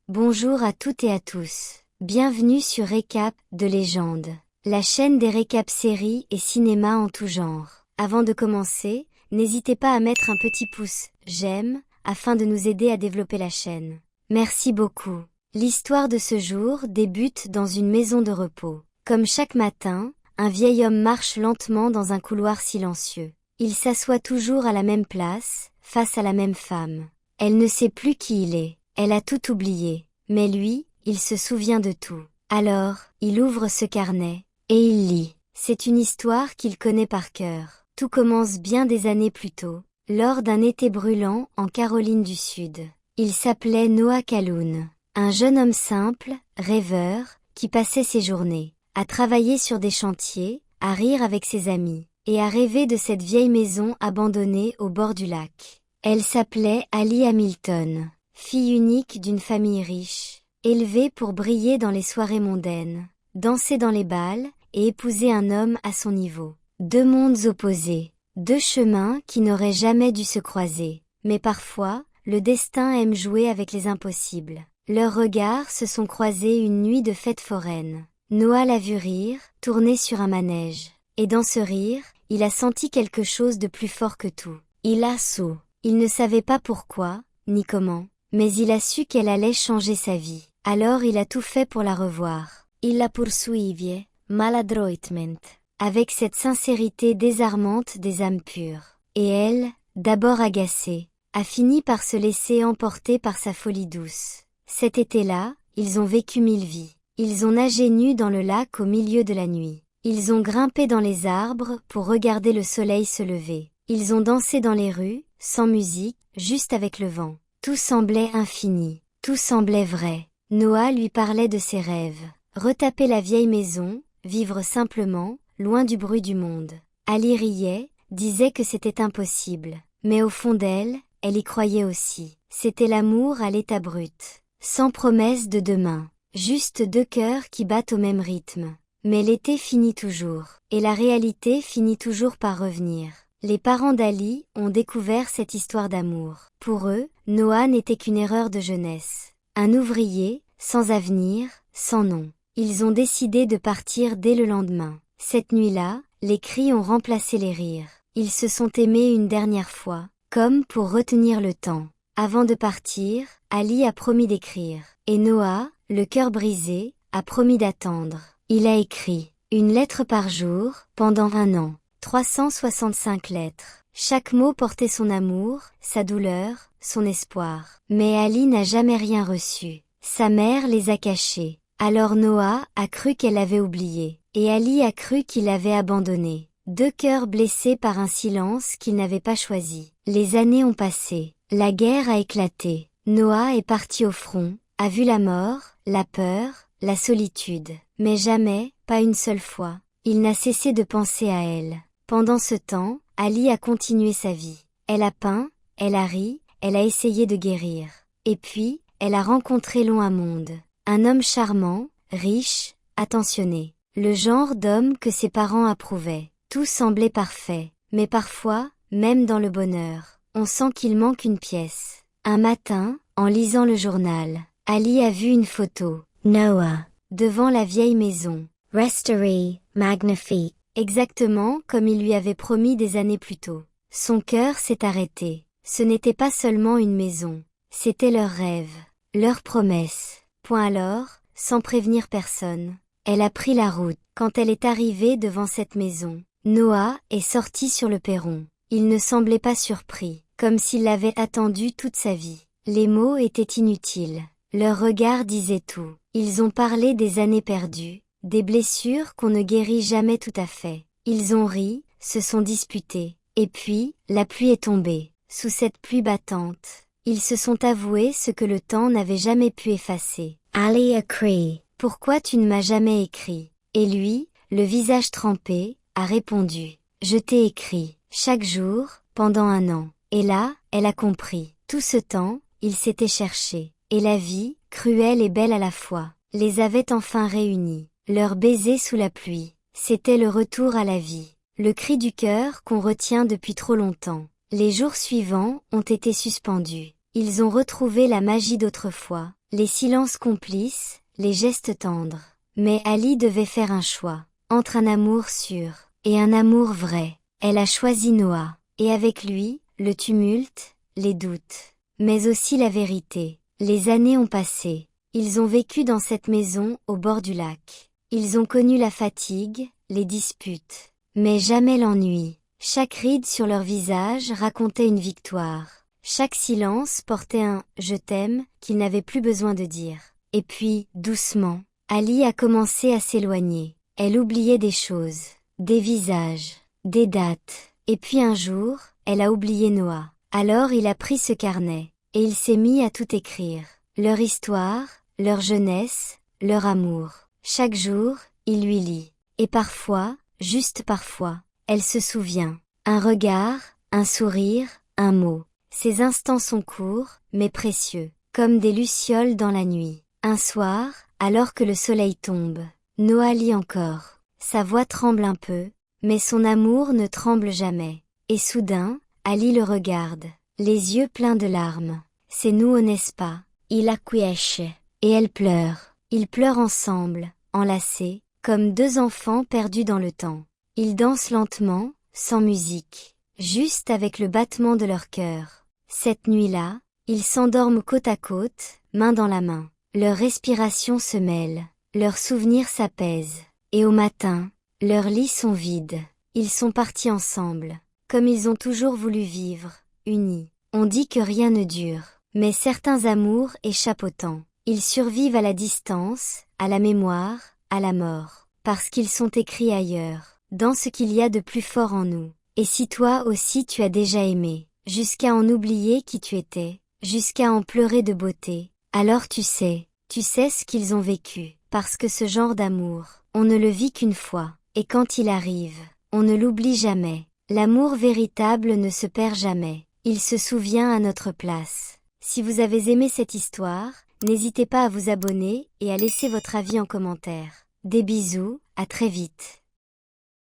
Bonjour à toutes et à tous. Bienvenue sur Récap de légende, la chaîne des récaps séries et cinéma en tout genre. Avant de commencer, n'hésitez pas à mettre un petit pouce j'aime afin de nous aider à développer la chaîne. Merci beaucoup. L'histoire de ce jour débute dans une maison de repos. Comme chaque matin, un vieil homme marche lentement dans un couloir silencieux. Il s'assoit toujours à la même place, face à la même femme. Elle ne sait plus qui il est. Elle a tout oublié. Mais lui, il se souvient de tout. Alors, il ouvre ce carnet, et il lit. C'est une histoire qu'il connaît par cœur. Tout commence bien des années plus tôt, lors d'un été brûlant en Caroline du Sud. Il s'appelait Noah Calhoun, un jeune homme simple, rêveur, qui passait ses journées à travailler sur des chantiers, à rire avec ses amis, et à rêver de cette vieille maison abandonnée au bord du lac. Elle s'appelait Ali Hamilton. Fille unique d'une famille riche, élevée pour briller dans les soirées mondaines, danser dans les bals, et épouser un homme à son niveau. Deux mondes opposés, deux chemins qui n'auraient jamais dû se croiser. Mais parfois, le destin aime jouer avec les impossibles. Leurs regards se sont croisés une nuit de fête foraine. Noah l'a vu rire, tourner sur un manège. Et dans ce rire, il a senti quelque chose de plus fort que tout. Il a soû. Il ne savait pas pourquoi, ni comment. Mais il a su qu'elle allait changer sa vie. Alors il a tout fait pour la revoir. Il la poursuivait, maladroitment, avec cette sincérité désarmante des âmes pures. Et elle, d'abord agacée, a fini par se laisser emporter par sa folie douce. Cet été-là, ils ont vécu 1000 vies. Ils ont nagé nus dans le lac au milieu de la nuit. Ils ont grimpé dans les arbres pour regarder le soleil se lever. Ils ont dansé dans les rues, sans musique, juste avec le vent. Tout semblait infini, tout semblait vrai. Noah lui parlait de ses rêves. Retaper la vieille maison, vivre simplement, loin du bruit du monde. Ali riait, disait que c'était impossible. Mais au fond d'elle, elle y croyait aussi. C'était l'amour à l'état brut. Sans promesse de demain. Juste deux cœurs qui battent au même rythme. Mais l'été finit toujours. Et la réalité finit toujours par revenir. Les parents d'Ali ont découvert cette histoire d'amour. Pour eux, Noah n'était qu'une erreur de jeunesse. Un ouvrier, sans avenir, sans nom. Ils ont décidé de partir dès le lendemain. Cette nuit-là, les cris ont remplacé les rires. Ils se sont aimés une dernière fois, comme pour retenir le temps. Avant de partir, Ali a promis d'écrire. Et Noah, le cœur brisé, a promis d'attendre. Il a écrit une lettre par jour, pendant 1 an. 365 lettres. Chaque mot portait son amour, sa douleur, son espoir. Mais Ali n'a jamais rien reçu. Sa mère les a cachés. Alors Noah a cru qu'elle avait oublié. Et Ali a cru qu'il avait abandonné. Deux cœurs blessés par un silence qu'ils n'avaient pas choisi. Les années ont passé. La guerre a éclaté. Noah est parti au front, a vu la mort, la peur, la solitude. Mais jamais, pas une seule fois, il n'a cessé de penser à elle. Pendant ce temps, Ali a continué sa vie. Elle a peint, elle a ri, elle a essayé de guérir. Et puis, elle a rencontré Long Monde. Un homme charmant, riche, attentionné. Le genre d'homme que ses parents approuvaient. Tout semblait parfait. Mais parfois, même dans le bonheur, on sent qu'il manque une pièce. Un matin, en lisant le journal, Ali a vu une photo. Noah, devant la vieille maison. Restory, magnifique. Exactement comme il lui avait promis des années plus tôt. Son cœur s'est arrêté. Ce n'était pas seulement une maison. C'était leur rêve. Leur promesse. Point alors, sans prévenir personne. Elle a pris la route. Quand elle est arrivée devant cette maison, Noah est sorti sur le perron. Il ne semblait pas surpris, comme s'il l'avait attendu toute sa vie. Les mots étaient inutiles. Leur regard disait tout. Ils ont parlé des années perdues. Des blessures qu'on ne guérit jamais tout à fait. Ils ont ri, se sont disputés. Et puis, la pluie est tombée. Sous cette pluie battante, ils se sont avoués ce que le temps n'avait jamais pu effacer. Ali a crié. Pourquoi tu ne m'as jamais écrit? Et lui, le visage trempé, a répondu. Je t'ai écrit, chaque jour, pendant 1 an. Et là, elle a compris. Tout ce temps, ils s'étaient cherchés. Et la vie, cruelle et belle à la fois, les avait enfin réunis. Leur baiser sous la pluie, c'était le retour à la vie. Le cri du cœur qu'on retient depuis trop longtemps. Les jours suivants ont été suspendus. Ils ont retrouvé la magie d'autrefois, les silences complices, les gestes tendres. Mais Ali devait faire un choix, entre un amour sûr et un amour vrai. Elle a choisi Noah, et avec lui, le tumulte, les doutes, mais aussi la vérité. Les années ont passé. Ils ont vécu dans cette maison au bord du lac. Ils ont connu la fatigue, les disputes, mais jamais l'ennui. Chaque ride sur leur visage racontait une victoire. Chaque silence portait un « je t'aime » qu'ils n'avaient plus besoin de dire. Et puis, doucement, Ali a commencé à s'éloigner. Elle oubliait des choses, des visages, des dates. Et puis un jour, elle a oublié Noah. Alors il a pris ce carnet, et il s'est mis à tout écrire. Leur histoire, leur jeunesse, leur amour. Chaque jour, il lui lit. Et parfois, juste parfois, elle se souvient. Un regard, un sourire, un mot. Ces instants sont courts, mais précieux, comme des lucioles dans la nuit. Un soir, alors que le soleil tombe, Noah lit encore. Sa voix tremble un peu, mais son amour ne tremble jamais. Et soudain, Ali le regarde, les yeux pleins de larmes. C'est nous, n'est-ce pas? Il acquiesce. Et elle pleure. Ils pleurent ensemble, enlacés, comme deux enfants perdus dans le temps. Ils dansent lentement, sans musique, juste avec le battement de leur cœur. Cette nuit-là, ils s'endorment côte à côte, main dans la main. Leurs respirations se mêlent, leurs souvenirs s'apaisent. Et au matin, leurs lits sont vides. Ils sont partis ensemble, comme ils ont toujours voulu vivre, unis. On dit que rien ne dure, mais certains amours échappent au temps. Ils survivent à la distance, à la mémoire, à la mort, parce qu'ils sont écrits ailleurs, dans ce qu'il y a de plus fort en nous. Et si toi aussi tu as déjà aimé, jusqu'à en oublier qui tu étais, jusqu'à en pleurer de beauté, alors tu sais ce qu'ils ont vécu, parce que ce genre d'amour, on ne le vit qu'une fois, et quand il arrive, on ne l'oublie jamais. L'amour véritable ne se perd jamais, il se souvient à notre place. Si vous avez aimé cette histoire, n'hésitez pas à vous abonner et à laisser votre avis en commentaire. Des bisous, à très vite.